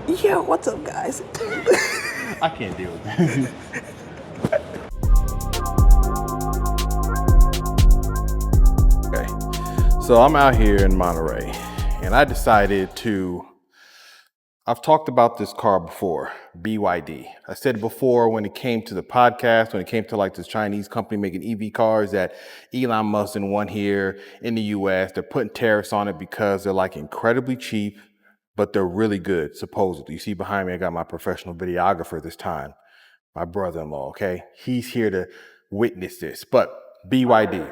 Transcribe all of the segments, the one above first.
Yeah, what's up, guys? I can't deal with that. Okay, so I'm out here in Monterey, and I decided I've talked about this car before, BYD. I said before when it came to the podcast, when it came to like this Chinese company making EV cars that Elon Musk didn't want here in the US, they're putting tariffs on it because they're like incredibly cheap, but they're really good, supposedly. You see behind me, I got my professional videographer this time, my brother-in-law, okay? He's here to witness this. But BYD,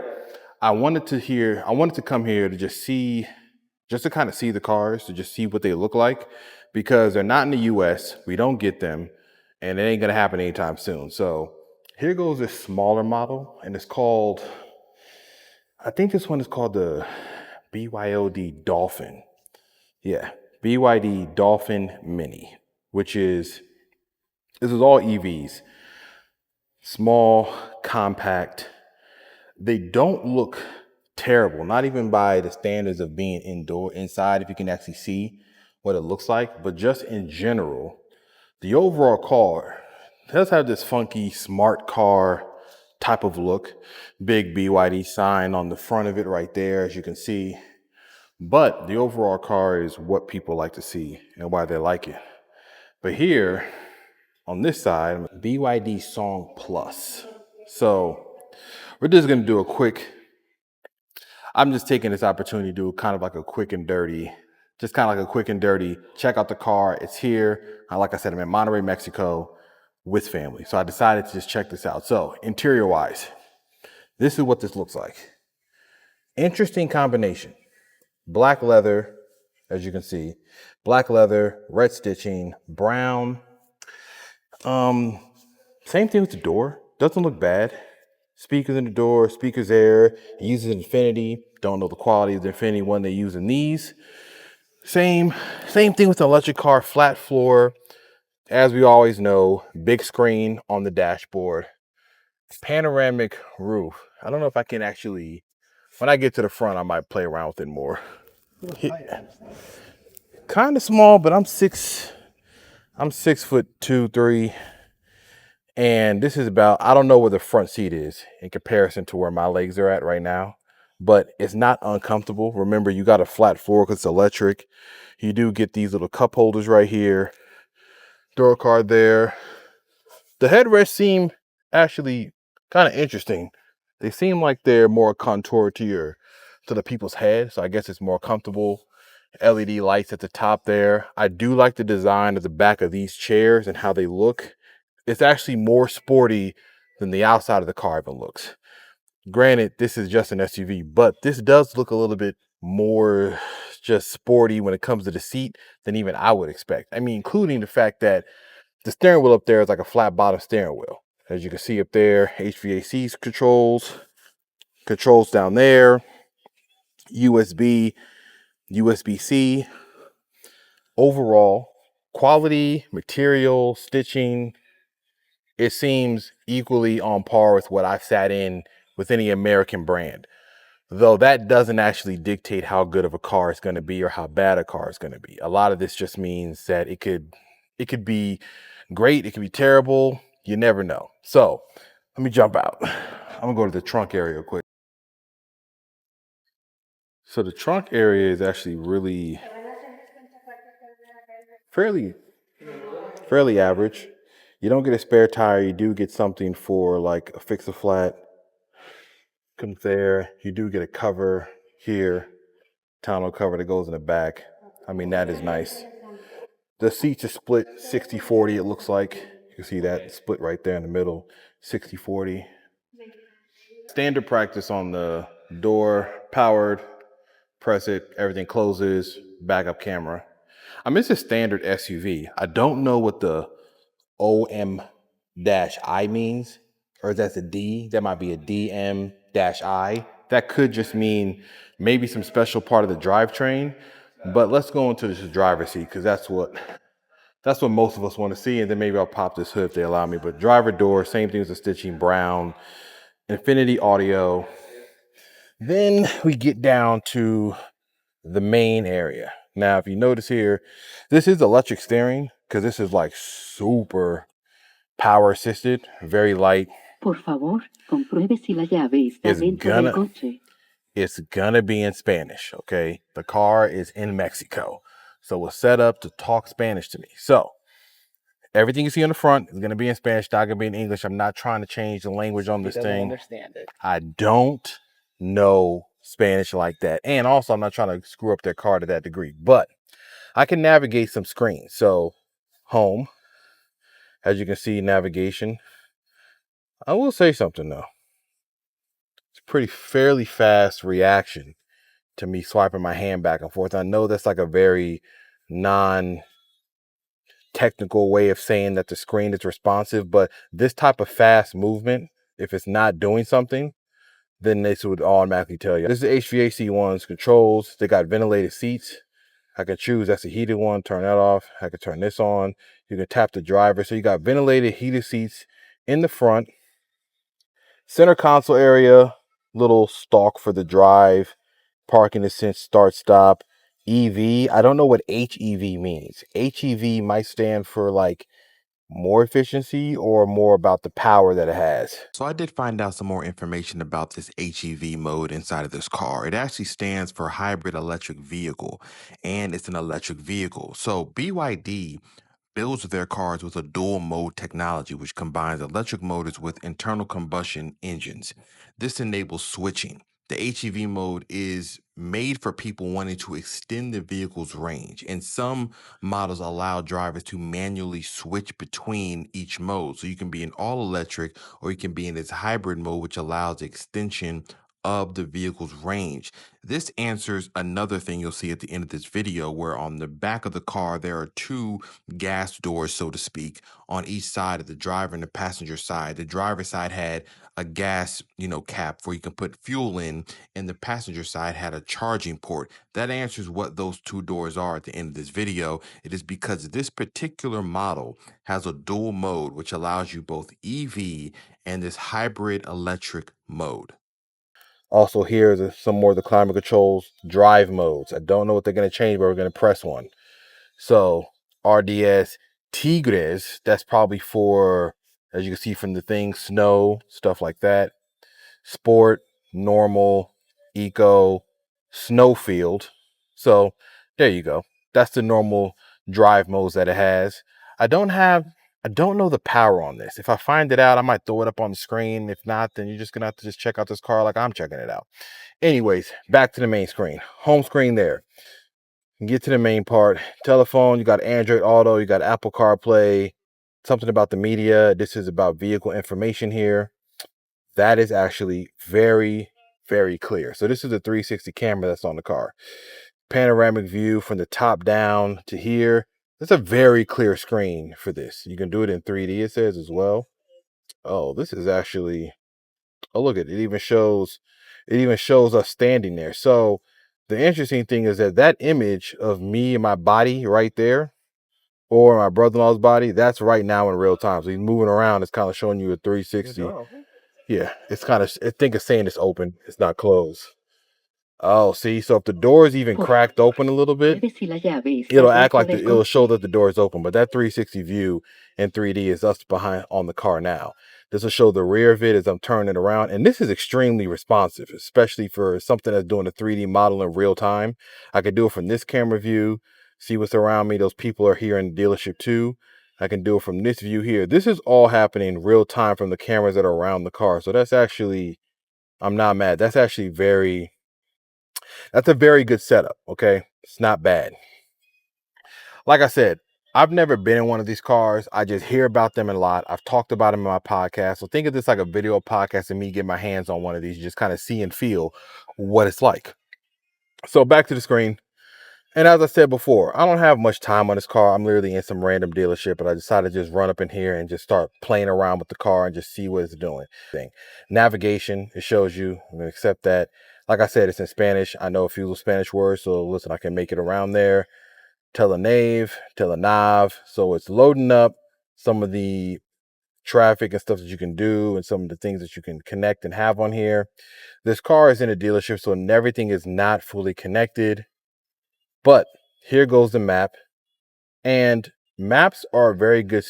I wanted to come here to just to kind of see the cars, to just see what they look like, because they're not in the US, we don't get them, and it ain't gonna happen anytime soon. So here goes this smaller model, and I think this one is called the BYD Dolphin. Yeah, BYD Dolphin Mini, this is all EVs. Small, compact. They don't look terrible, not even by the standards of being inside, if you can actually see what it looks like, but just in general, the overall car does have this funky smart car type of look. Big BYD sign on the front of it right there, as you can see. But the overall car is what people like to see and why they like it. But here on this side, BYD Song Plus. So we're just gonna do I'm just taking this opportunity to do kind of like a quick and dirty, check out the car. It's here. Like I said, I'm in Monterey, Mexico with family. So I decided to just check this out. So interior wise, this is what this looks like. Interesting combination. Black leather, as you can see, black leather, red stitching, brown. Same thing with the door. Doesn't look bad. Speakers in the door, speakers there. It uses Infinity. Don't know the quality of the Infinity one they use in these. Same thing with the electric car, flat floor. As we always know, big screen on the dashboard. Panoramic roof. I don't know if I can actually, when I get to the front, I might play around with it more. Kind of small, but I'm 6'2", 3. And this is I don't know where the front seat is in comparison to where my legs are at right now, but it's not uncomfortable. Remember, you got a flat floor because it's electric. You do get these little cup holders right here. Door card there. The headrests seem actually kind of interesting. They seem like they're more contoured to the people's head. So I guess it's more comfortable. LED lights at the top there. I do like the design of the back of these chairs and how they look. It's actually more sporty than the outside of the car even looks. Granted, this is just an SUV, but this does look a little bit more just sporty when it comes to the seat than even I would expect. I mean, including the fact that the steering wheel up there is like a flat bottom steering wheel. As you can see up there, HVAC controls down there, USB-C. Overall, quality, material, stitching, it seems equally on par with what I've sat in with any American brand. Though that doesn't actually dictate how good of a car it's going to be or how bad a car is going to be. A lot of this just means that it could be great, it could be terrible. You never know. So let me jump out. I'm gonna go to the trunk area real quick. So the trunk area is actually really fairly average. You don't get a spare tire. You do get something for like a fix-a-flat. Comes there. You do get a cover here, tonneau cover that goes in the back. I mean, that is nice. The seats are split 60-40, it looks like. You can see that split right there in the middle, 60-40. Standard practice on the door, powered, press it, everything closes, backup camera. I mean, it's a standard SUV. I don't know what the OM-I means, or if that's a D. That might be a DM-I. That could just mean maybe some special part of the drivetrain. But let's go into the driver's seat because that's what most of us want to see. And then maybe I'll pop this hood if they allow me. But driver door, same thing as the stitching, brown, Infinity audio. Then we get down to the main area. Now, if you notice here, this is electric steering because this is like super power assisted, very light. Por favor, compruebe si la llave está dentro del coche. It's gonna be in Spanish, okay? The car is in Mexico, so it's set up to talk Spanish to me. So everything you see on the front is gonna be in Spanish, not gonna be in English. I'm not trying to change the language on this thing. Understand it. I don't know Spanish like that, and also I'm not trying to screw up their car to that degree, but I can navigate some screens. So home, as you can see, navigation. I will say something though. It's a pretty fairly fast reaction to me swiping my hand back and forth. I know that's like a very non-technical way of saying that the screen is responsive, but this type of fast movement, if it's not doing something, then this would automatically tell you. This is HVAC one's controls. They got ventilated seats. I can choose, that's a heated one, turn that off. I can turn this on. You can tap the driver. So you got ventilated heated seats in the front. Center console area, little stalk for the drive. Parking assist, start, stop. EV, I don't know what HEV means. HEV might stand for like more efficiency or more about the power that it has. So I did find out some more information about this HEV mode inside of this car. It actually stands for hybrid electric vehicle, and it's an electric vehicle. So BYD builds their cars with a dual mode technology, which combines electric motors with internal combustion engines. This enables switching. The HEV mode is made for people wanting to extend the vehicle's range, and some models allow drivers to manually switch between each mode. So you can be in all electric or you can be in this hybrid mode, which allows extension of the vehicle's range. This answers another thing you'll see at the end of this video, where on the back of the car, there are two gas doors, so to speak, on each side of the driver and the passenger side. The driver's side had a gas, cap where you can put fuel in, and the passenger side had a charging port. That answers what those two doors are at the end of this video. It is because this particular model has a dual mode, which allows you both EV and this hybrid electric mode. Also, here's some more of the climate controls, drive modes. I don't know what they're going to change, but we're going to press one. So RDS Tigres, that's probably for, as you can see from the thing, snow, stuff like that. Sport, normal, eco, snowfield. So there you go. That's the normal drive modes that it has. I don't know the power on this. If I find it out, I might throw it up on the screen. If not, then you're just gonna have to just check out this car like I'm checking it out. Anyways, back to the main screen. Home screen there. Get to the main part. Telephone, you got Android Auto, you got Apple CarPlay, something about the media. This is about vehicle information here. That is actually very, very clear. So this is a 360 camera that's on the car. Panoramic view from the top down to here. That's a very clear screen for this. You can do it in 3D, it says as well. Oh, this is actually, oh, look at it. It even shows us standing there. So the interesting thing is that image of me and my body right there, or my brother-in-law's body, that's right now in real time. So he's moving around. It's kind of showing you a 360. Yeah, it's kind of, I think it's saying it's open. It's not closed. Oh, see, so if the door is even cracked open a little bit, it'll act like it'll show that the door is open. But that 360 view in 3D is us behind on the car now. This will show the rear of it as I'm turning it around. And this is extremely responsive, especially for something that's doing a 3D model in real time. I can do it from this camera view, see what's around me. Those people are here in the dealership too. I can do it from this view here. This is all happening real time from the cameras that are around the car. So that's actually, I'm not mad. That's actually that's a very good setup, okay? It's not bad. Like I said, I've never been in one of these cars. I just hear about them a lot. I've talked about them in my podcast. So think of this like a video podcast and me get my hands on one of these, just kind of see and feel what it's like. So back to the screen. And as I said before, I don't have much time on this car. I'm literally in some random dealership, but I decided to just run up in here and just start playing around with the car and just see what it's doing. Navigation, it shows you. I'm going to accept that. Like I said, it's in Spanish. I know a few Spanish words, so listen, I can make it around there. Telenav. So it's loading up some of the traffic and stuff that you can do and some of the things that you can connect and have on here. This car is in a dealership, so everything is not fully connected. But Here goes the map. And maps are a very good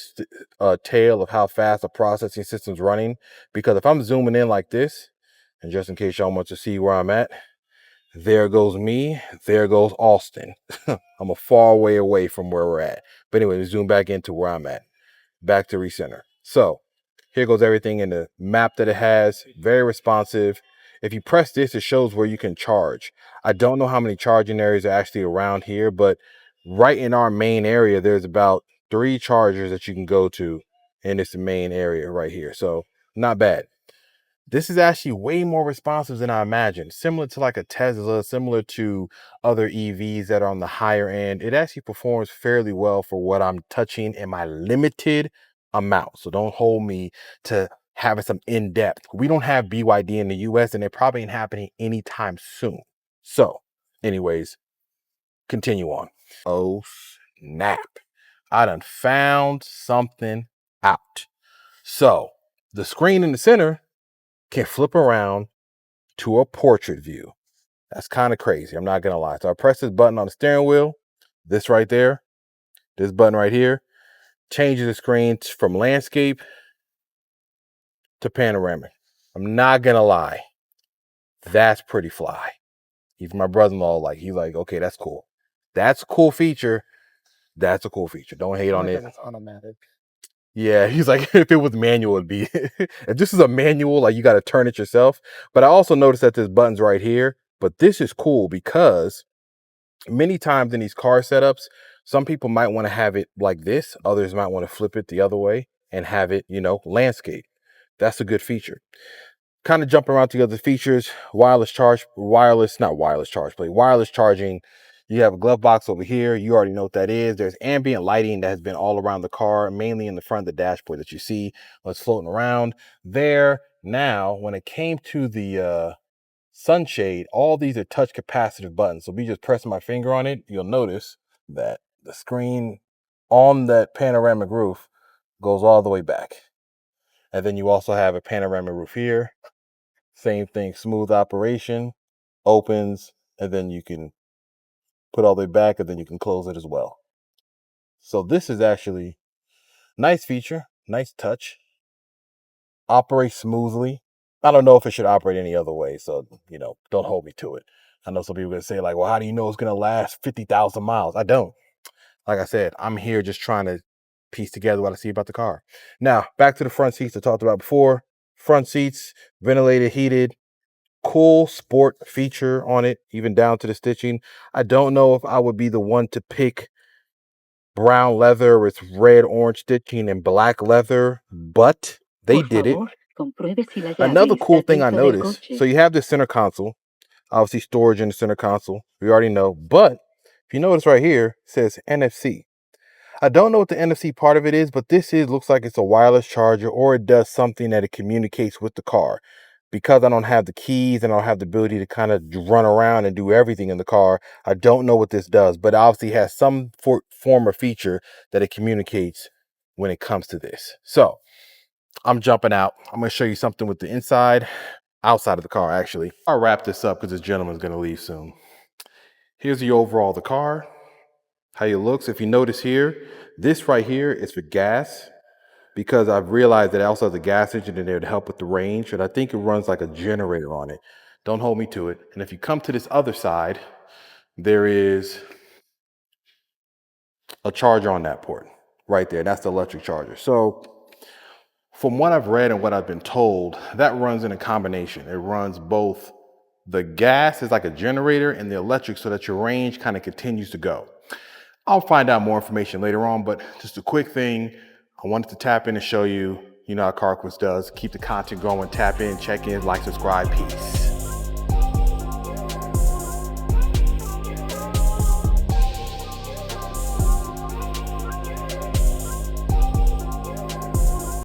tale of how fast a processing system's running. Because if I'm zooming in like this, and just in case y'all want to see where I'm at, there goes me, there goes Austin. I'm a far way away from where we're at. But anyway, zoom back into where I'm at. Back to recenter. So here goes everything in the map that it has. Very responsive. If you press this, it shows where you can charge. I don't know how many charging areas are actually around here, but right in our main area, there's about 3 chargers that you can go to in this main area right here. So not bad. This is actually way more responsive than I imagined. Similar to like a Tesla, similar to other EVs that are on the higher end. It actually performs fairly well for what I'm touching in my limited amount. So don't hold me to having some in-depth. We don't have BYD in the US, and it probably ain't happening anytime soon. So anyways, continue on. Oh snap. I done found something out. So the screen in the center can flip around to a portrait view. That's kind of crazy. I'm not going to lie. So I press this button on the steering wheel, this right there, this button right here, changes the screen from landscape to panoramic. I'm not going to lie. That's pretty fly. Even my brother-in-law, he's like, okay, that's cool. That's a cool feature. That's a cool feature. Don't hate on it. It's automatic. Yeah, he's like, if it was manual, it'd be, if this is a manual, like you got to turn it yourself. But I also noticed that there's buttons right here, but this is cool because many times in these car setups, some people might want to have it like this. Others might want to flip it the other way and have it, landscape. That's a good feature. Kind of jumping around to the other features, wireless charging. You have a glove box over here. You already know what that is. There's ambient lighting that has been all around the car, mainly in the front of the dashboard that you see what's floating around there. Now, when it came to the sunshade, all these are touch capacitive buttons. So me just pressing my finger on it, you'll notice that the screen on that panoramic roof goes all the way back. And then you also have a panoramic roof here. Same thing, smooth operation, opens, and then you can put all the way back, and then you can close it as well. So this is actually nice feature, nice touch. Operates smoothly. I don't know if it should operate any other way, so don't hold me to it. I know some people are gonna say well, how do you know it's gonna last 50,000 miles? I don't. Like I said, I'm here just trying to piece together what I see about the car. Now back to the front seats I talked about before. Front seats, ventilated, heated. Cool sport feature on it, even down to the stitching. I don't know if I would be the one to pick brown leather with red, orange stitching and black leather, but they did it. Another cool thing I noticed, so you have the center console, obviously storage in the center console, we already know, but if you notice right here, it says NFC. I don't know what the NFC part of it is, but looks like it's a wireless charger, or it does something that it communicates with the car. Because I don't have the keys and I don't have the ability to kind of run around and do everything in the car, I don't know what this does, but it obviously has some form or feature that it communicates when it comes to this. So I'm jumping out. I'm going to show you something with the outside of the car, actually. I'll wrap this up because this gentleman's going to leave soon. Here's the overall of the car, how it looks. If you notice here, this right here is for gas, because I've realized that it also has a gas engine in there to help with the range, and I think it runs like a generator on it. Don't hold me to it. And if you come to this other side, there is a charger on that port right there. That's the electric charger. So from what I've read and what I've been told, that runs in a combination. It runs both the gas is like a generator and the electric, so that your range kind of continues to go. I'll find out more information later on, but just a quick thing. I wanted to tap in and show you, how CarQuicks does. Keep the content going, tap in, check in, like, subscribe, peace.